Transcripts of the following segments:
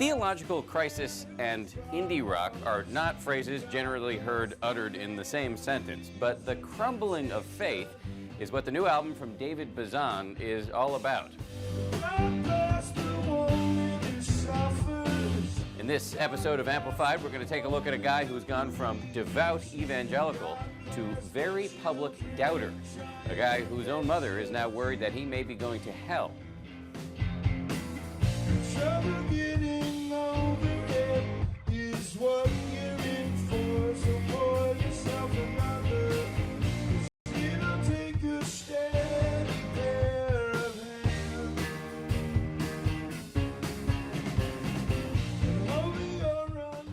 Theological crisis and indie rock are not phrases generally heard uttered in the same sentence, but the crumbling of faith is what the new album from David Bazan is all about. In this episode of Amplified, we're going to take a look at a guy who's gone from devout evangelical to very public doubter, a guy whose own mother is now worried that he may be going to hell.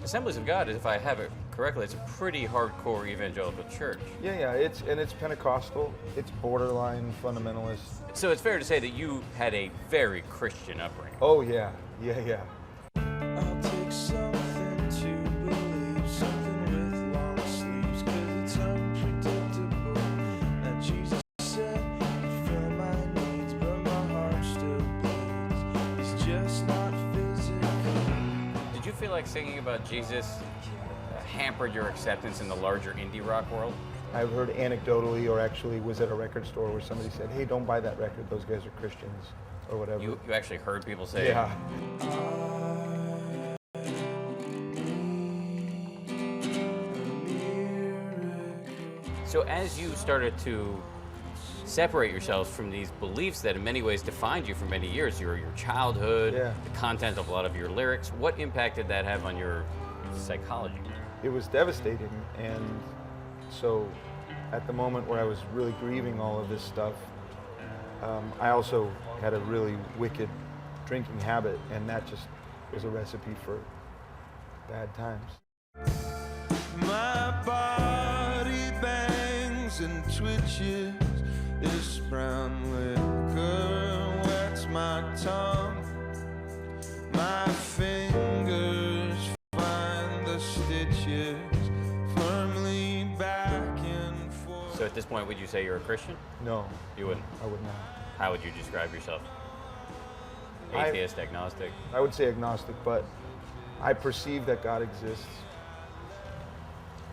Assemblies of God, if I have it correctly, it's a pretty hardcore evangelical church. Yeah, it's Pentecostal. It's borderline fundamentalist. So it's fair to say that you had a very Christian upbringing. Oh yeah. I'll take something to believe, something with long sleeves, 'cause it's unpredictable. That Jesus said he'd fill my needs, but my heart still bleeds. It's just not physical. Did you feel like singing about Jesus hampered your acceptance in the larger indie rock world? I've heard anecdotally, or actually was at a record store where somebody said, "Hey, don't buy that record. Those guys are Christians," or whatever. You actually heard people say, Yeah. So as you started to separate yourselves from these beliefs that in many ways defined you for many years, your childhood, Yeah. the content of a lot of your lyrics, what impact did that have on your psychology? It was devastating, and so at the moment where I was really grieving all of this stuff, I also had a really wicked drinking habit, and that just was a recipe for bad times. My body bangs and twitches. This brown liquor wets my tongue. My fingers find the stitches firmly back and forth. So at this point, would you say you're a Christian? No, You wouldn't. I would not. How would you describe yourself? Atheist, agnostic? I would say agnostic, but I perceive that God exists.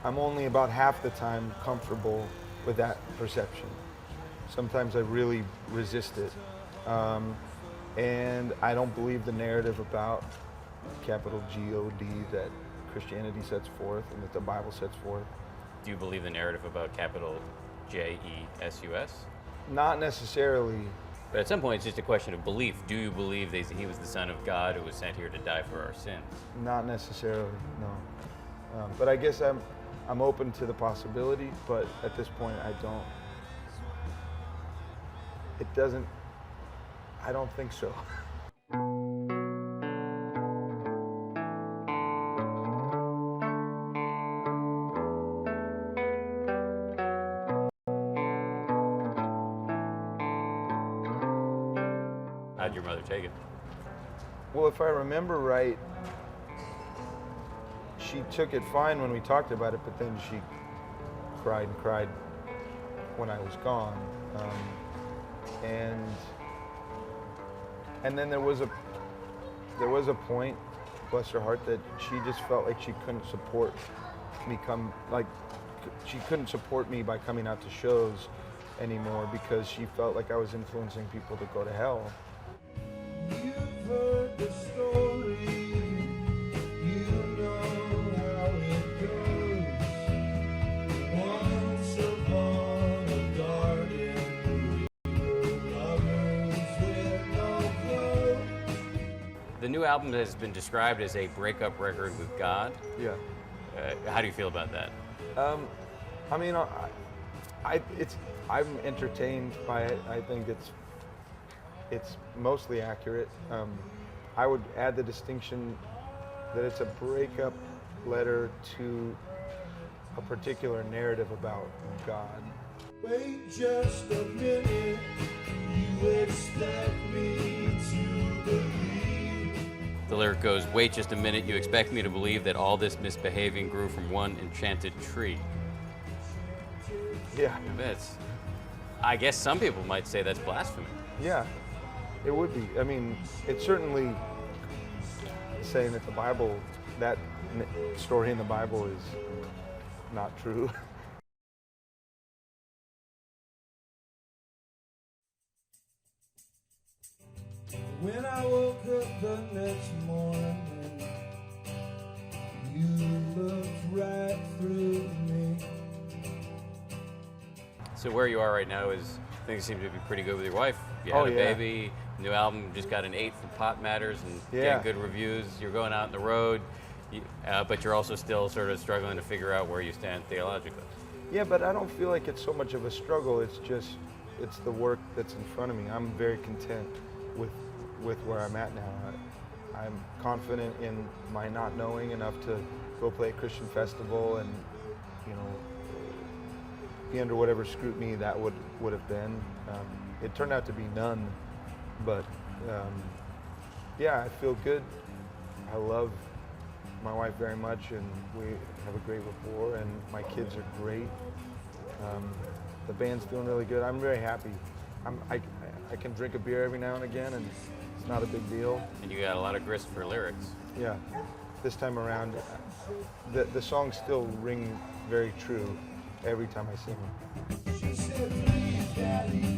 I'm only about half the time comfortable with that perception. Sometimes I really resist it. And I don't believe the narrative about capital G-O-D that Christianity sets forth and that the Bible sets forth. Do you believe the narrative about capital J-E-S-U-S? Not necessarily. But at some point, it's just a question of belief. Do you believe that he was the Son of God who was sent here to die for our sins? Not necessarily, no. But I guess I'm open to the possibility, but at this point I don't think so. How'd your mother take it? Well, if I remember right, she took it fine when we talked about it, but then she cried and cried when I was gone. And then there was a point, bless her heart, that she just felt like she couldn't support me she couldn't support me by coming out to shows anymore because she felt like I was influencing people to go to hell. You've heard the story, you know how it goes. Once upon a garden, we were lovers with no clothes. The new album has been described as a breakup record with God. Yeah. How do you feel about that? I mean, I'm entertained by it. I think it's mostly accurate. I would add the distinction that it's a breakup letter to a particular narrative about God. Wait just a minute, you expect me to believe. The lyric goes, "Wait just a minute, you expect me to believe that all this misbehaving grew from one enchanted tree." Yeah. I guess some people might say that's blasphemy. Yeah, it would be. I mean, it certainly saying that the Bible, that story in the Bible is not true. When I woke up the next morning, you looked right through me. So where you are right now is things seem to be pretty good with your wife. You had Oh, a yeah. baby. New album just got an 8 from Pop Matters and Yeah. getting good reviews. You're going out on the road, but you're also still sort of struggling to figure out where you stand theologically. Yeah, but I don't feel like it's so much of a struggle. It's the work that's in front of me. I'm very content with where I'm at now. I'm confident in my not knowing enough to go play a Christian festival and, you know, be under whatever scrutiny that would have been. It turned out to be none, but yeah, I feel good. I love my wife very much, and we have a great rapport, and my kids are great. The band's doing really good. I'm very happy. I can drink a beer every now and again, and it's not a big deal. And you got a lot of grist for lyrics. Yeah, this time around, the songs still ring very true every time I sing them. She said, "Please, Daddy,